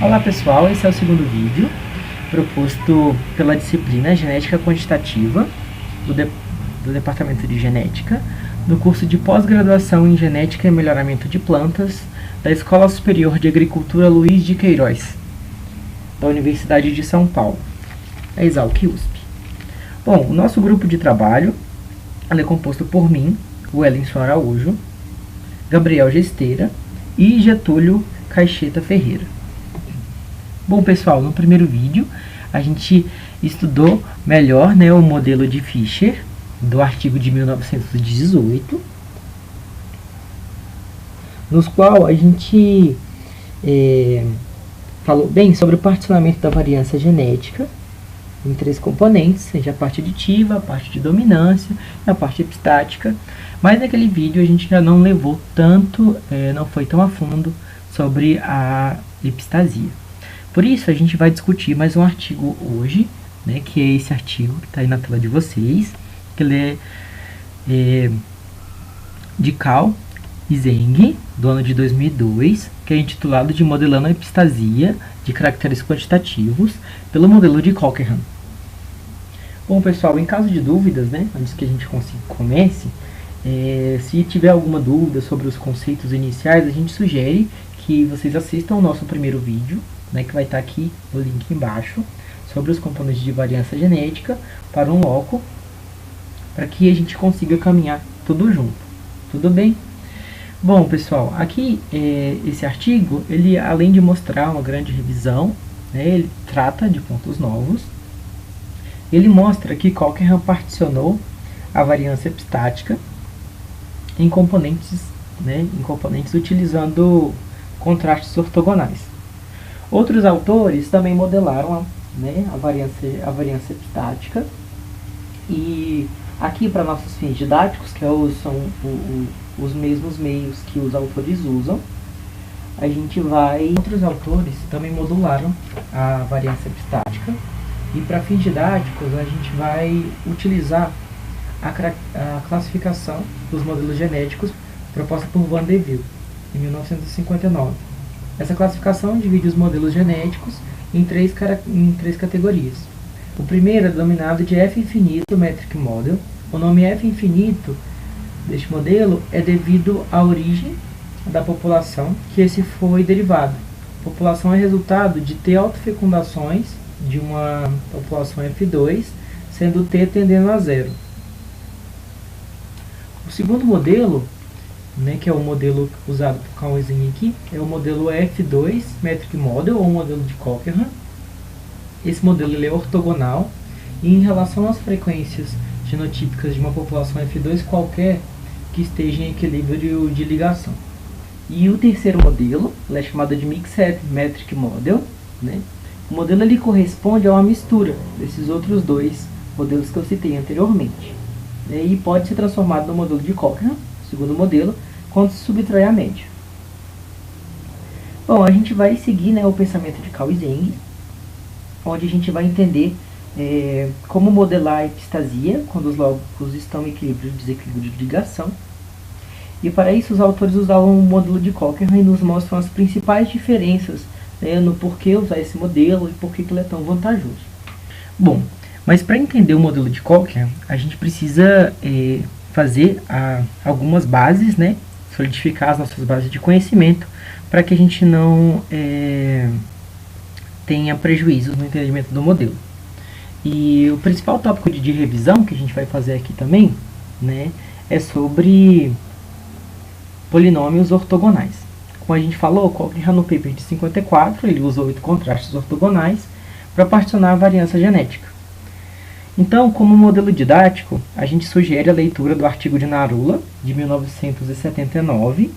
Olá pessoal, esse é o segundo vídeo proposto pela disciplina Genética Quantitativa do Departamento de Genética, do curso de pós-graduação em Genética e Melhoramento de Plantas da Escola Superior de Agricultura Luiz de Queiroz, da Universidade de São Paulo, a Exalc-USP. Bom, o nosso grupo de trabalho é composto por mim, Wellington Araújo, Gabriel Gesteira e Getúlio Caixeta Ferreira. Bom pessoal, no primeiro vídeo a gente estudou melhor, o modelo de Fischer do artigo de 1918, nos qual a gente falou bem sobre o particionamento da variância genética em três componentes, seja a parte aditiva, a parte de dominância e a parte epistática, mas naquele vídeo a gente já não levou tanto, não foi tão a fundo sobre a epistasia. Por isso, a gente vai discutir mais um artigo hoje, que é esse artigo que está aí na tela de vocês, que ele é de Carl e Zeng, do ano de 2002, que é intitulado de Modelando a Epistasia de Caracteres Quantitativos pelo modelo de Cochran. Bom, pessoal, em caso de dúvidas, antes que a gente comece, se tiver alguma dúvida sobre os conceitos iniciais, a gente sugere que vocês assistam o nosso primeiro vídeo, que vai estar aqui no link embaixo, sobre os componentes de variância genética para um loco, para que a gente consiga caminhar tudo junto. Tudo bem? Bom, pessoal, aqui esse artigo, ele além de mostrar uma grande revisão, ele trata de pontos novos. Ele mostra que Cochran particionou a variância epistática em componentes utilizando contrastes ortogonais. Outros autores também modelaram a variância epistática, e aqui para nossos fins didáticos, que são os mesmos meios que os autores usam, outros autores também modularam a variância epistática, e para fins didáticos a gente vai utilizar a classificação dos modelos genéticos proposta por Van de Ville, em 1959. Essa classificação divide os modelos genéticos em três categorias. O primeiro é denominado de F infinito Metric Model. O nome F infinito deste modelo é devido à origem da população que esse foi derivado. A população é resultado de T autofecundações de uma população F2, sendo T tendendo a zero. O segundo modelo, que é o modelo usado por Carl e Zeng aqui, é o modelo F2 Metric Model, ou modelo de Cochran. Esse modelo ele é ortogonal, e em relação às frequências genotípicas de uma população F2 qualquer que esteja em equilíbrio de ligação. E o terceiro modelo, ele é chamado de Mixed Metric Model. O modelo ele corresponde a uma mistura desses outros dois modelos que eu citei anteriormente, e pode ser transformado no modelo de Cochran, segundo modelo, quando se subtrai a média. Bom, a gente vai seguir o pensamento de Carl e Zeng, onde a gente vai entender como modelar a epistasia quando os locos estão em equilíbrio e desequilíbrio de ligação. E para isso os autores usavam o modelo de Cochran e nos mostram as principais diferenças no porquê usar esse modelo e por que ele é tão vantajoso. Bom, mas para entender o modelo de Cochran, a gente precisa fazer algumas bases, solidificar as nossas bases de conhecimento, para que a gente não tenha prejuízos no entendimento do modelo. E o principal tópico de revisão que a gente vai fazer aqui também, é sobre polinômios ortogonais. Como a gente falou, Cochran no paper de 54, ele usou 8 contrastes ortogonais para particionar a variância genética. Então, como modelo didático, a gente sugere a leitura do artigo de Narula, de 1979,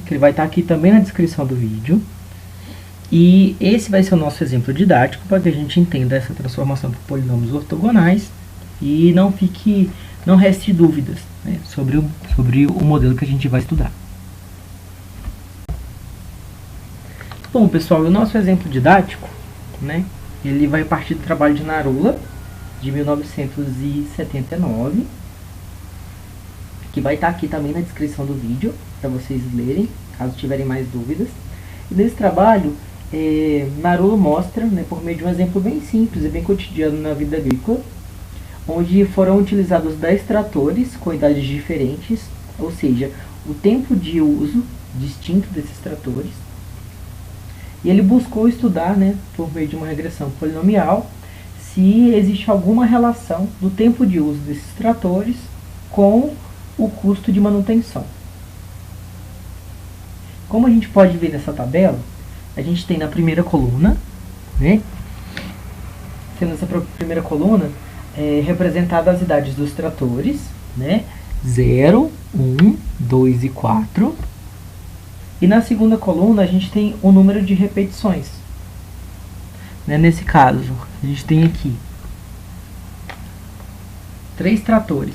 que ele vai estar aqui também na descrição do vídeo. E esse vai ser o nosso exemplo didático para que a gente entenda essa transformação por polinômios ortogonais e não reste dúvidas sobre o modelo que a gente vai estudar. Bom, pessoal, o nosso exemplo didático, ele vai partir do trabalho de Narula, de 1979, que vai estar aqui também na descrição do vídeo, para vocês lerem, caso tiverem mais dúvidas. E nesse trabalho, Narula mostra, né, por meio de um exemplo bem simples e bem cotidiano na vida agrícola, onde foram utilizados 10 tratores com idades diferentes, ou seja, o tempo de uso distinto desses tratores. E ele buscou estudar, né, por meio de uma regressão polinomial, se existe alguma relação do tempo de uso desses tratores com o custo de manutenção. Como a gente pode ver nessa tabela, a gente tem na primeira coluna, né, sendo essa primeira coluna representadas as idades dos tratores, né, 0, 1, 2 e 4. E na segunda coluna a gente tem o número de repetições. Né, nesse caso, a gente tem aqui 3 tratores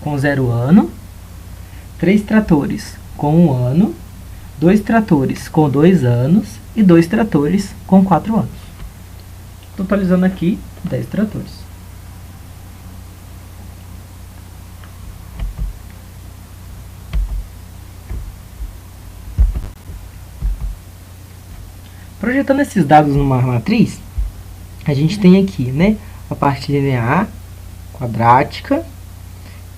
com 0 ano, 3 tratores com 1 ano, 2 tratores com 2 anos e 2 tratores com 4 anos. Totalizando aqui 10 tratores. Projetando esses dados numa matriz, a gente tem aqui, né, a parte linear, quadrática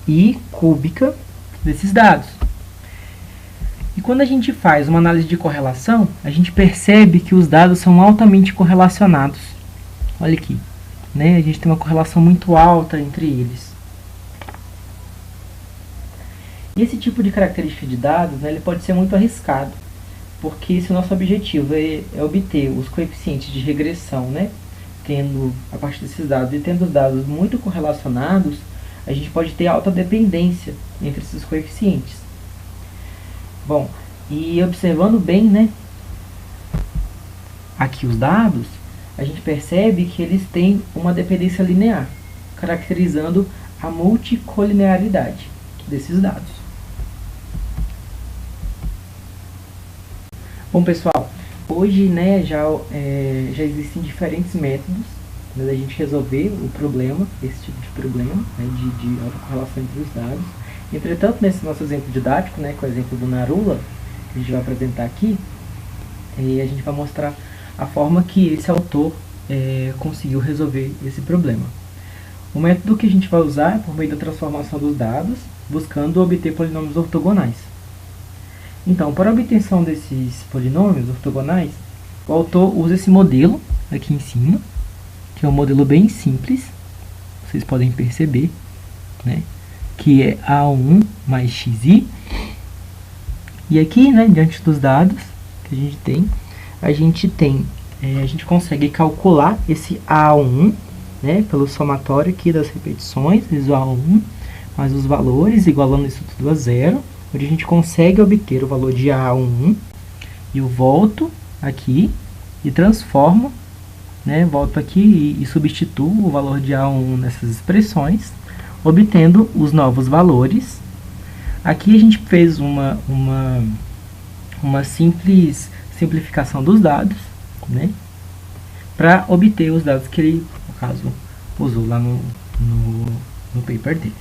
e cúbica desses dados. E quando a gente faz uma análise de correlação, a gente percebe que os dados são altamente correlacionados. Olha aqui, né, a gente tem uma correlação muito alta entre eles. E esse tipo de característica de dados, né, ele pode ser muito arriscado. Porque se o nosso objetivo é obter os coeficientes de regressão, né, tendo a partir desses dados e tendo os dados muito correlacionados, a gente pode ter alta dependência entre esses coeficientes. Bom, e observando bem, né, aqui os dados, a gente percebe que eles têm uma dependência linear, caracterizando a multicolinearidade desses dados. Bom, pessoal, hoje, né, já existem diferentes métodos, né, da gente resolver o problema, esse tipo de problema, né, de autocorrelação entre os dados. Entretanto, nesse nosso exemplo didático, né, com o exemplo do Narula, que a gente vai apresentar aqui, a gente vai mostrar a forma que esse autor conseguiu resolver esse problema. O método que a gente vai usar é por meio da transformação dos dados, buscando obter polinômios ortogonais. Então, para a obtenção desses polinômios ortogonais, o autor usa esse modelo aqui em cima, que é um modelo bem simples, vocês podem perceber, né, que é A1 mais xi. E aqui, né, diante dos dados que a gente consegue calcular esse A1, né, pelo somatório aqui das repetições, vezes o A1, mais os valores, igualando isso tudo a zero, onde a gente consegue obter o valor de A1, e eu volto aqui e transformo, né, volto aqui e substituo o valor de A1 nessas expressões, obtendo os novos valores. Aqui a gente fez uma simples simplificação dos dados, né, para obter os dados que ele, no caso, usou lá no paper dele.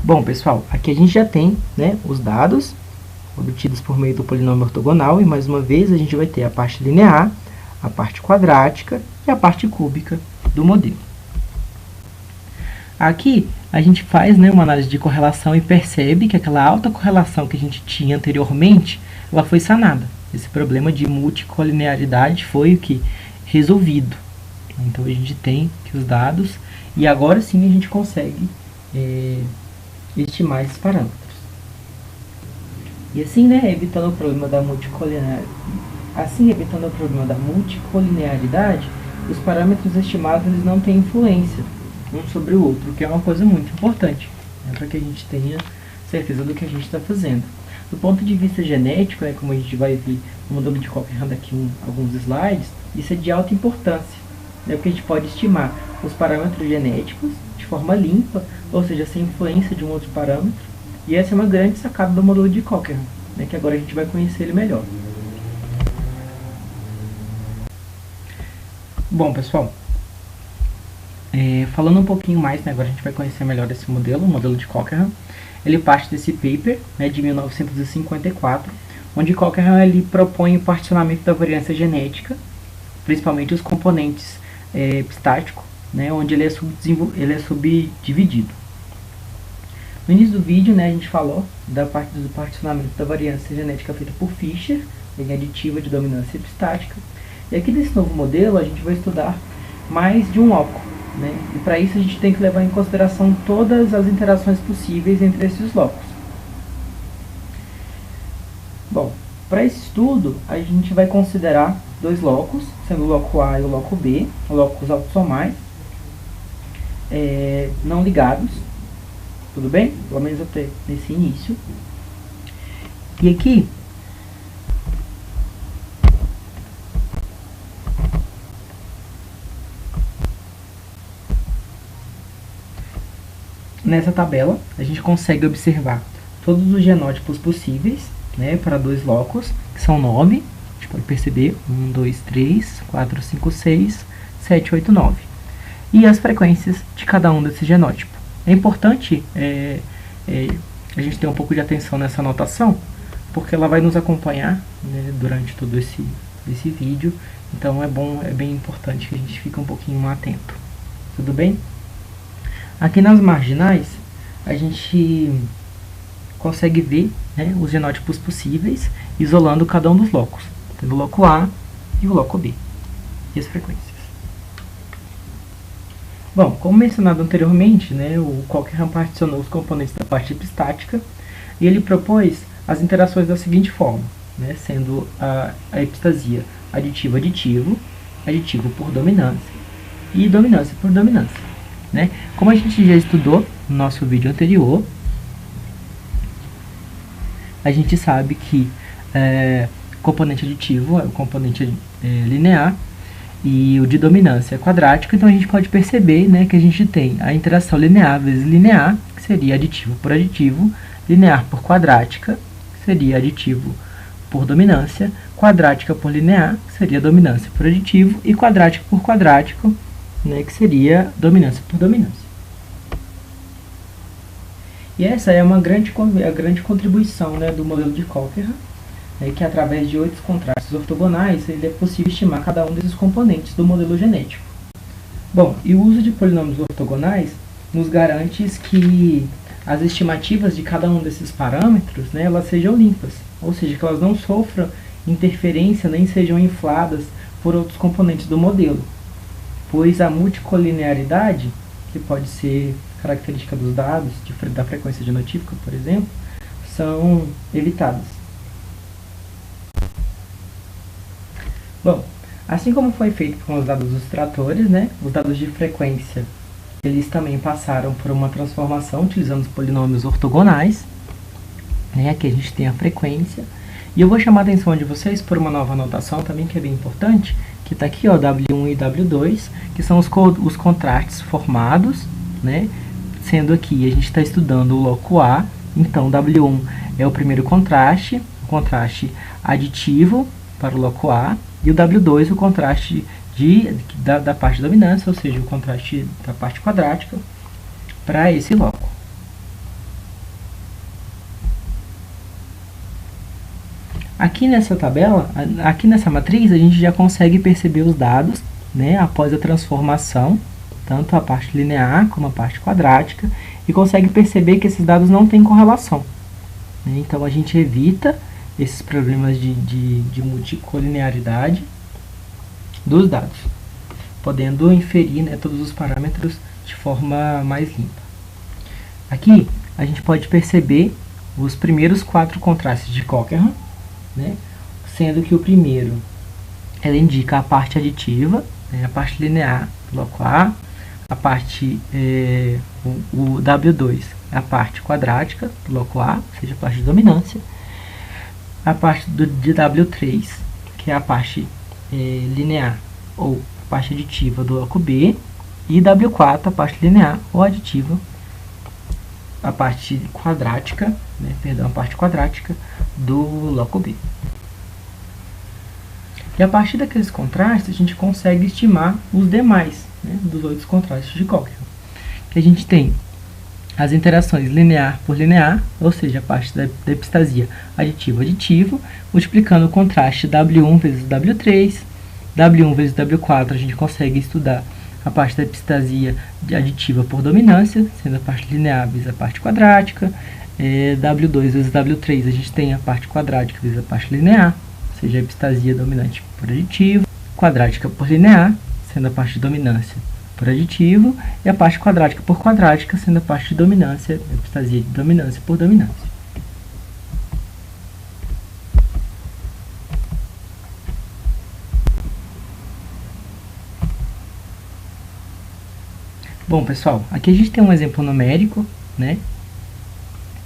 Bom, pessoal, aqui a gente já tem, né, os dados obtidos por meio do polinômio ortogonal, e mais uma vez a gente vai ter a parte linear, a parte quadrática e a parte cúbica do modelo. Aqui a gente faz, né, uma análise de correlação e percebe que aquela alta correlação que a gente tinha anteriormente, ela foi sanada. Esse problema de multicolinearidade foi o que resolvido. Então a gente tem aqui os dados e agora sim a gente consegue estimar esses parâmetros. E assim, né, evitando o problema da multicolinearidade, os parâmetros estimados eles não têm influência um sobre o outro, que é uma coisa muito importante, né, para que a gente tenha certeza do que a gente está fazendo. Do ponto de vista genético, né, como a gente vai ver no modelo de Cochrane daqui alguns slides, isso é de alta importância, né, porque a gente pode estimar os parâmetros genéticos de forma limpa, ou seja, sem influência de um outro parâmetro, e essa é uma grande sacada do modelo de Cochrane, né, que agora a gente vai conhecer ele melhor. Bom, pessoal, falando um pouquinho mais, né, agora a gente vai conhecer melhor esse modelo, o modelo de Cochran. Ele parte desse paper, né, de 1954, onde Cochran ele propõe o particionamento da variância genética, principalmente os componentes epistático, né, onde ele é subdividido. No início do vídeo, né, a gente falou da parte do particionamento da variância genética feita por Fischer, em aditiva de dominância epistática. E aqui nesse novo modelo a gente vai estudar mais de um loco, né? E para isso a gente tem que levar em consideração todas as interações possíveis entre esses locos. Bom, para esse estudo a gente vai considerar dois locos, sendo o loco A e o loco B, locos autossomais, não ligados, tudo bem? Pelo menos até nesse início. E aqui nessa tabela, a gente consegue observar todos os genótipos possíveis, né, para dois locos, que são 9. A gente pode perceber 1, 2, 3, 4, 5, 6, 7, 8, 9. E as frequências de cada um desses genótipos. É importante a gente ter um pouco de atenção nessa anotação, porque ela vai nos acompanhar, né, durante todo esse vídeo. Então é bem importante que a gente fique um pouquinho atento. Tudo bem? Aqui nas marginais, a gente consegue ver, né, os genótipos possíveis, isolando cada um dos locos, tendo o loco A e o loco B, e as frequências. Bom, como mencionado anteriormente, né, o Cochran particionou os componentes da parte epistática, e ele propôs as interações da seguinte forma, né, sendo a epistasia aditivo-aditivo, aditivo por dominância, e dominância por dominância. Né? Como a gente já estudou no nosso vídeo anterior, a gente sabe que componente aditivo é o componente linear e o de dominância é quadrático, então a gente pode perceber, né, que a gente tem a interação linear vezes linear, que seria aditivo por aditivo, linear por quadrática, que seria aditivo por dominância, quadrática por linear, que seria dominância por aditivo, e quadrático por quadrático, né, que seria dominância por dominância. E essa é a grande contribuição, né, do modelo de Cochran, né, que através de 8 contrastes ortogonais ele é possível estimar cada um desses componentes do modelo genético. Bom, e o uso de polinômios ortogonais nos garante que as estimativas de cada um desses parâmetros, né, elas sejam limpas, ou seja, que elas não sofram interferência nem sejam infladas por outros componentes do modelo, pois a multicolinearidade, que pode ser característica dos dados, da frequência genotípica, por exemplo, são evitadas. Bom, assim como foi feito com os dados dos tratores, né, os dados de frequência, eles também passaram por uma transformação utilizando os polinômios ortogonais, né, aqui a gente tem a frequência, e eu vou chamar a atenção de vocês por uma nova anotação também que é bem importante, que está aqui, ó, W1 e W2, que são os contrastes formados, né, sendo aqui a gente está estudando o loco A, então W1 é o primeiro contraste, o contraste aditivo para o loco A, e o W2 o contraste da parte dominância, ou seja, o contraste da parte quadrática para esse loco. Aqui nessa tabela, aqui nessa matriz, a gente já consegue perceber os dados, né, após a transformação, tanto a parte linear como a parte quadrática, e consegue perceber que esses dados não têm correlação, né? Então a gente evita esses problemas de multicolinearidade dos dados, podendo inferir, né, todos os parâmetros de forma mais limpa. Aqui a gente pode perceber os primeiros 4 contrastes de Cochran, né, sendo que o primeiro ela indica a parte aditiva, né, a parte linear do loco A, a parte o W2 é a parte quadrática do loco A, ou seja, a parte de dominância, a parte de W3, que é a parte linear ou parte aditiva do loco B, e W4, a parte linear ou aditiva, a parte quadrática, né, perdão, a parte quadrática do loco B. E a partir daqueles contrastes, a gente consegue estimar os demais, né, dos outros contrastes de Cochrane. Que a gente tem as interações linear por linear, ou seja, a parte da epistasia aditivo-aditivo, multiplicando o contraste W1 vezes W3, W1 vezes W4, a gente consegue estudar a parte da epistasia aditiva por dominância, sendo a parte linear vezes a parte quadrática, W2 vezes W3, a gente tem a parte quadrática vezes a parte linear, ou seja, a epistasia dominante por aditivo, quadrática por linear, sendo a parte de dominância por aditivo, e a parte quadrática por quadrática, sendo a parte de dominância, epistasia de dominância por dominância. Bom, pessoal, aqui a gente tem um exemplo numérico, né,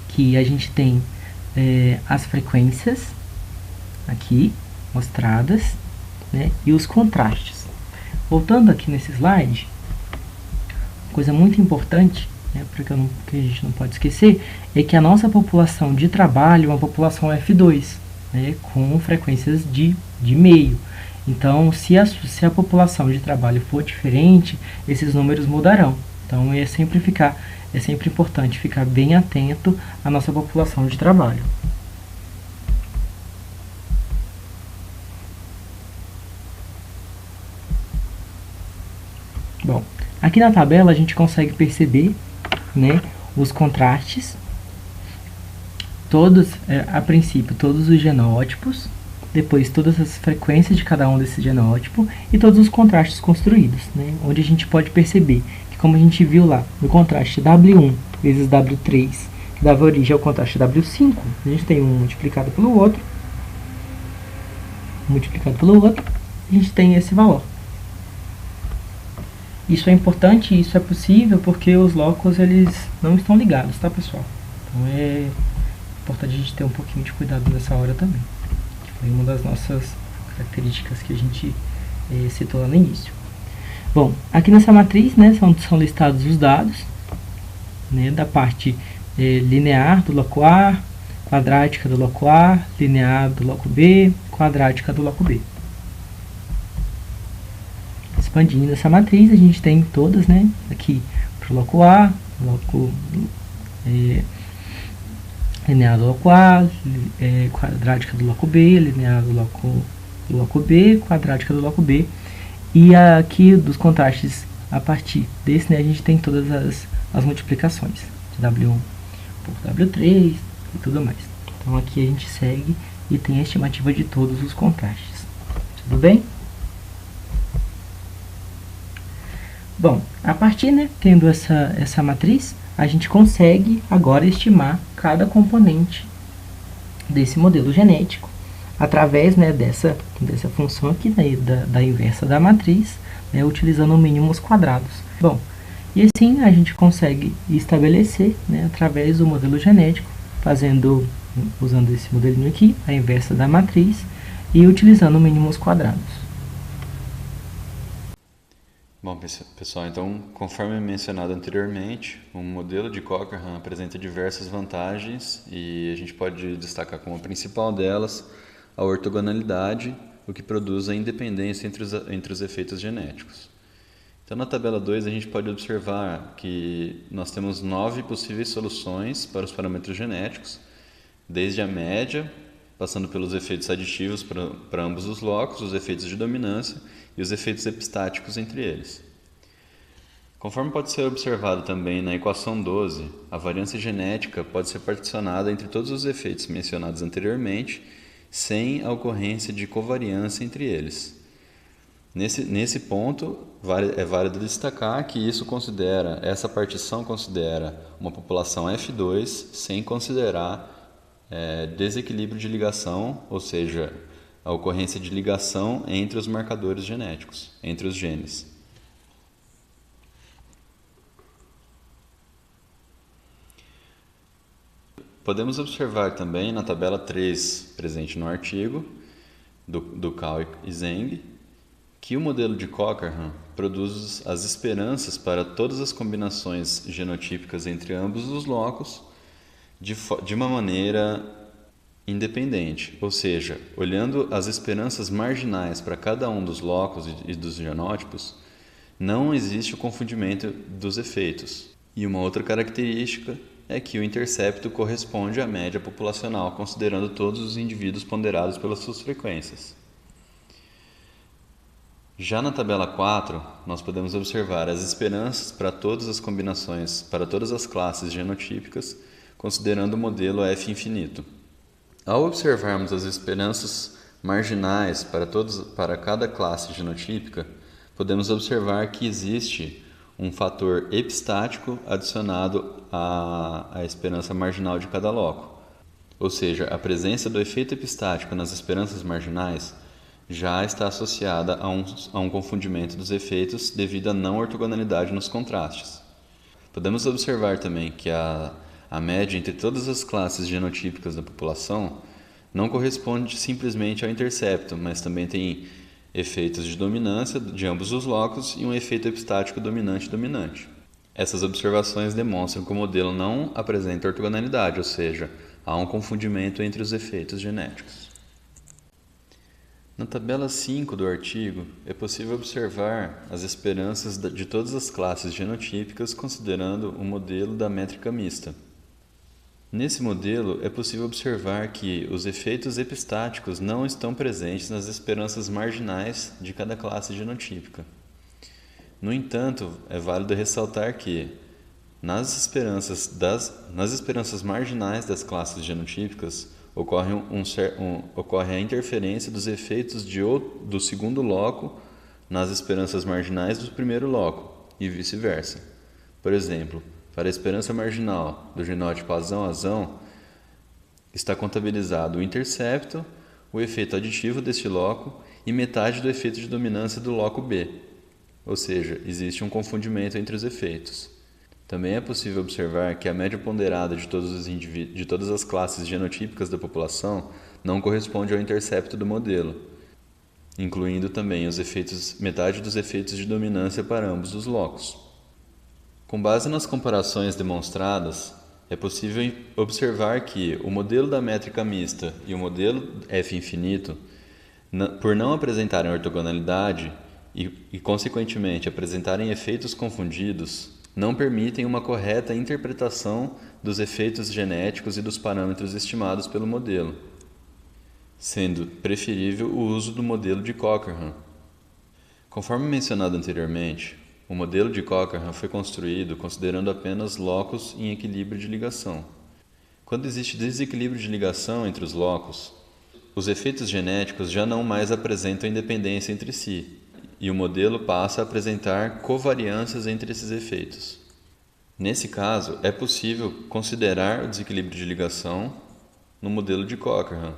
que a gente tem as frequências aqui mostradas, né, e os contrastes. Voltando aqui nesse slide, coisa muito importante, né, que a gente não pode esquecer, é que a nossa população de trabalho é uma população F2, né, com frequências de meio. Então, se a população de trabalho for diferente, esses números mudarão. Então, é sempre importante ficar bem atento à nossa população de trabalho. Bom, aqui na tabela a gente consegue perceber, né, os contrastes, todos, a princípio, todos os genótipos, depois todas as frequências de cada um desses genótipos e todos os contrastes construídos, né, onde a gente pode perceber que, como a gente viu lá, no contraste W1 vezes W3, que dava origem ao contraste W5, a gente tem um multiplicado pelo outro, a gente tem esse valor. Isso é importante, isso é possível porque os locos eles não estão ligados, tá, pessoal? Então é importante a gente ter um pouquinho de cuidado nessa hora também. Que foi uma das nossas características que a gente citou lá no início. Bom, aqui nessa matriz, né, são listados os dados, né, da parte linear do bloco A, quadrática do bloco A, linear do bloco B, quadrática do bloco B. Expandindo essa matriz, a gente tem todas, né, aqui para o bloco A, bloco linear do bloco A, quadrática do bloco B, linear do bloco B, quadrática do bloco B. E aqui dos contrastes, a partir desse, né, a gente tem todas as multiplicações de W1 por W3 e tudo mais. Então aqui a gente segue e tem a estimativa de todos os contrastes. Tudo bem? Bom, a partir, né, tendo essa matriz, a gente consegue agora estimar cada componente desse modelo genético através, né, dessa função aqui, né, da inversa da matriz, né, utilizando mínimos quadrados. Bom, e assim a gente consegue estabelecer, né, através do modelo genético, usando esse modelinho aqui, a inversa da matriz, e utilizando mínimos quadrados. Bom, pessoal, então, conforme mencionado anteriormente, o modelo de Cochrane apresenta diversas vantagens e a gente pode destacar como a principal delas a ortogonalidade, o que produz a independência entre os efeitos genéticos. Então, na tabela 2, a gente pode observar que nós temos 9 possíveis soluções para os parâmetros genéticos, desde a média, passando pelos efeitos aditivos para ambos os locos, os efeitos de dominância e os efeitos epistáticos entre eles. Conforme pode ser observado também na equação 12, a variância genética pode ser particionada entre todos os efeitos mencionados anteriormente, sem a ocorrência de covariância entre eles. Nesse ponto, é válido destacar que essa partição considera uma população F2 sem considerar desequilíbrio de ligação, ou seja, a ocorrência de ligação entre os marcadores genéticos, entre os genes. Podemos observar também na tabela 3, presente no artigo, do Cao e Zeng, que o modelo de Cochrane produz as esperanças para todas as combinações genotípicas entre ambos os locos de uma maneira independente, ou seja, olhando as esperanças marginais para cada um dos locos e dos genótipos, não existe o confundimento dos efeitos. E uma outra característica é que o intercepto corresponde à média populacional, considerando todos os indivíduos ponderados pelas suas frequências. Já na tabela 4, nós podemos observar as esperanças para todas as combinações, para todas as classes genotípicas, considerando o modelo F infinito. Ao observarmos as esperanças marginais para cada classe genotípica, podemos observar que existe um fator epistático adicionado à esperança marginal de cada loco. Ou seja, a presença do efeito epistático nas esperanças marginais já está associada a um confundimento dos efeitos devido à não ortogonalidade nos contrastes. Podemos observar também que a média entre todas as classes genotípicas da população não corresponde simplesmente ao intercepto, mas também tem efeitos de dominância de ambos os locos e um efeito epistático dominante-dominante. Essas observações demonstram que o modelo não apresenta ortogonalidade, ou seja, há um confundimento entre os efeitos genéticos. Na tabela 5 do artigo, é possível observar as esperanças de todas as classes genotípicas considerando o modelo da métrica mista. Nesse modelo, é possível observar que os efeitos epistáticos não estão presentes nas esperanças marginais de cada classe genotípica. No entanto, é válido ressaltar que, nas esperanças marginais das classes genotípicas, ocorre a interferência dos efeitos do segundo loco nas esperanças marginais do primeiro loco, e vice-versa. Por exemplo, para a esperança marginal do genótipo azão, está contabilizado o intercepto, o efeito aditivo deste loco e metade do efeito de dominância do loco B. Ou seja, existe um confundimento entre os efeitos. Também é possível observar que a média ponderada de todas as classes genotípicas da população não corresponde ao intercepto do modelo, incluindo também metade dos efeitos de dominância para ambos os locos. Com base nas comparações demonstradas, é possível observar que o modelo da métrica mista e o modelo F infinito, por não apresentarem ortogonalidade e consequentemente, apresentarem efeitos confundidos, não permitem uma correta interpretação dos efeitos genéticos e dos parâmetros estimados pelo modelo, sendo preferível o uso do modelo de Cochran. Conforme mencionado anteriormente, o modelo de Cochran foi construído considerando apenas locos em equilíbrio de ligação. Quando existe desequilíbrio de ligação entre os locos, os efeitos genéticos já não mais apresentam independência entre si, e o modelo passa a apresentar covariâncias entre esses efeitos. Nesse caso, é possível considerar o desequilíbrio de ligação no modelo de Cochran,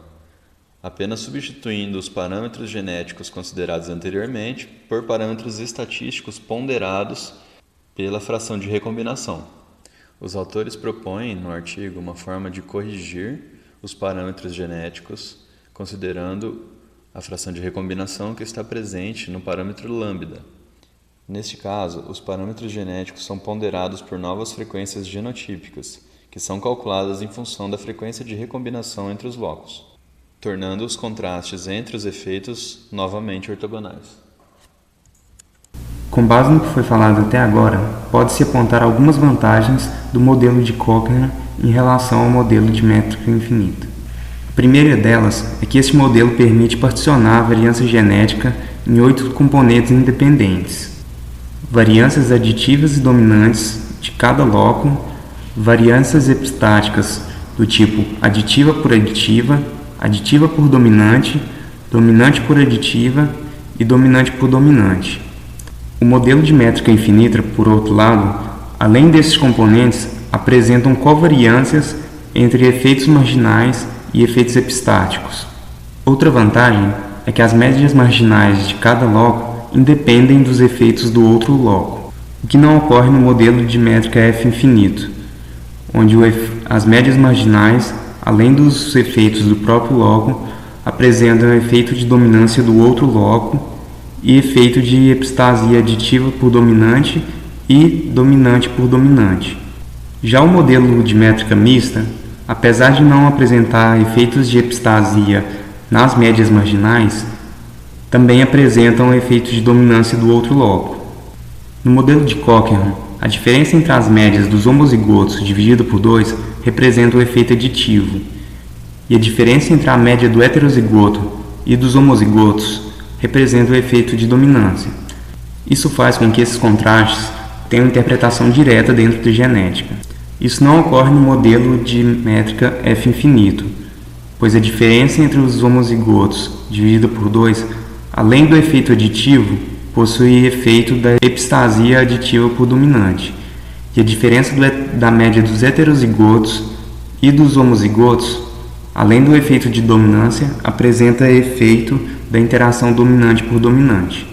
apenas substituindo os parâmetros genéticos considerados anteriormente por parâmetros estatísticos ponderados pela fração de recombinação. Os autores propõem no artigo uma forma de corrigir os parâmetros genéticos considerando a fração de recombinação que está presente no parâmetro lambda. Neste caso, os parâmetros genéticos são ponderados por novas frequências genotípicas, que são calculadas em função da frequência de recombinação entre os locos, tornando os contrastes entre os efeitos novamente ortogonais. Com base no que foi falado até agora, pode-se apontar algumas vantagens do modelo de Cochran em relação ao modelo de métrica infinita. A primeira delas é que este modelo permite particionar a variância genética em 8 componentes independentes: variâncias aditivas e dominantes de cada loco, variâncias epistáticas do tipo aditiva por aditiva, aditiva por dominante, dominante por aditiva e dominante por dominante. O modelo de métrica infinita, por outro lado, além desses componentes, apresentam covariâncias entre efeitos marginais e efeitos epistáticos. Outra vantagem é que as médias marginais de cada loco independem dos efeitos do outro loco, o que não ocorre no modelo de métrica F infinito, onde as médias marginais, além dos efeitos do próprio loco, apresentam efeito de dominância do outro loco e efeito de epistasia aditiva por dominante e dominante por dominante. Já o modelo de métrica mista apesar de não apresentar efeitos de epistasia nas médias marginais, também apresentam efeitos de dominância do outro loco. No modelo de Cochrane, a diferença entre as médias dos homozigotos dividida por 2 representa o efeito aditivo, e a diferença entre a média do heterozigoto e dos homozigotos representa o efeito de dominância. Isso faz com que esses contrastes tenham interpretação direta dentro da genética. Isso não ocorre no modelo de métrica F infinito, pois a diferença entre os homozigotos dividida por 2, além do efeito aditivo, possui efeito da epistasia aditiva por dominante, e a diferença da média dos heterozigotos e dos homozigotos, além do efeito de dominância, apresenta efeito da interação dominante por dominante.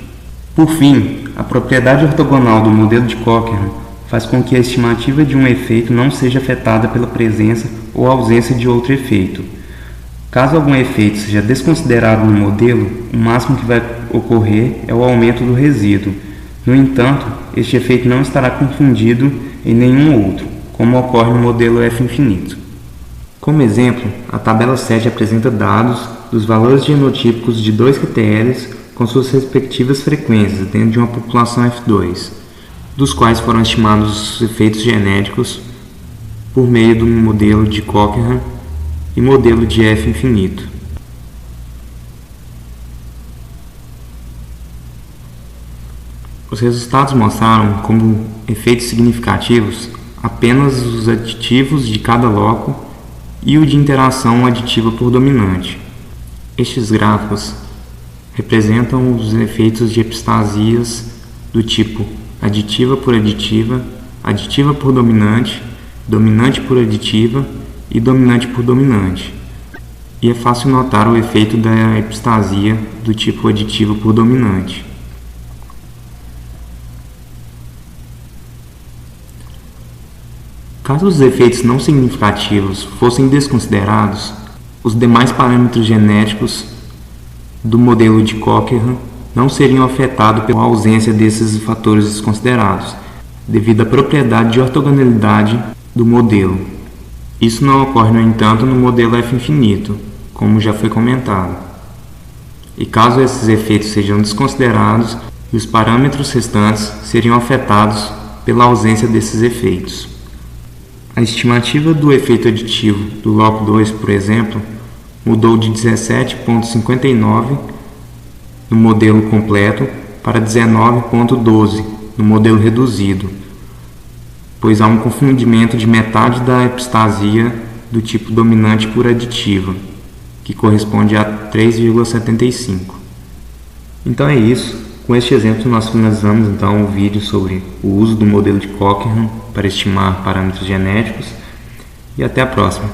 Por fim, a propriedade ortogonal do modelo de Cochrane faz com que a estimativa de um efeito não seja afetada pela presença ou ausência de outro efeito. Caso algum efeito seja desconsiderado no modelo, o máximo que vai ocorrer é o aumento do resíduo. No entanto, este efeito não estará confundido em nenhum outro, como ocorre no modelo F infinito. Como exemplo, a tabela 7 apresenta dados dos valores genotípicos de 2 QTLs com suas respectivas frequências dentro de uma população F2, dos quais foram estimados os efeitos genéticos por meio do modelo de Cochrane e modelo de F infinito. Os resultados mostraram como efeitos significativos apenas os aditivos de cada loco e o de interação aditiva por dominante. Estes gráficos representam os efeitos de epistasias do tipo aditiva por aditiva, aditiva por dominante, dominante por aditiva e dominante por dominante. E é fácil notar o efeito da epistasia do tipo aditiva por dominante. Caso os efeitos não significativos fossem desconsiderados, os demais parâmetros genéticos do modelo de Cochrane não seriam afetados pela ausência desses fatores desconsiderados, devido à propriedade de ortogonalidade do modelo. Isso não ocorre, no entanto, no modelo F infinito, como já foi comentado. E caso esses efeitos sejam desconsiderados, os parâmetros restantes seriam afetados pela ausência desses efeitos. A estimativa do efeito aditivo do loco 2, por exemplo, mudou de 17,59 no modelo completo para 19,12 no modelo reduzido, pois há um confundimento de metade da epistasia do tipo dominante por aditiva, que corresponde a 3,75. Então é isso. Com este exemplo nós finalizamos então o vídeo sobre o uso do modelo de Cochrane para estimar parâmetros genéticos e até a próxima.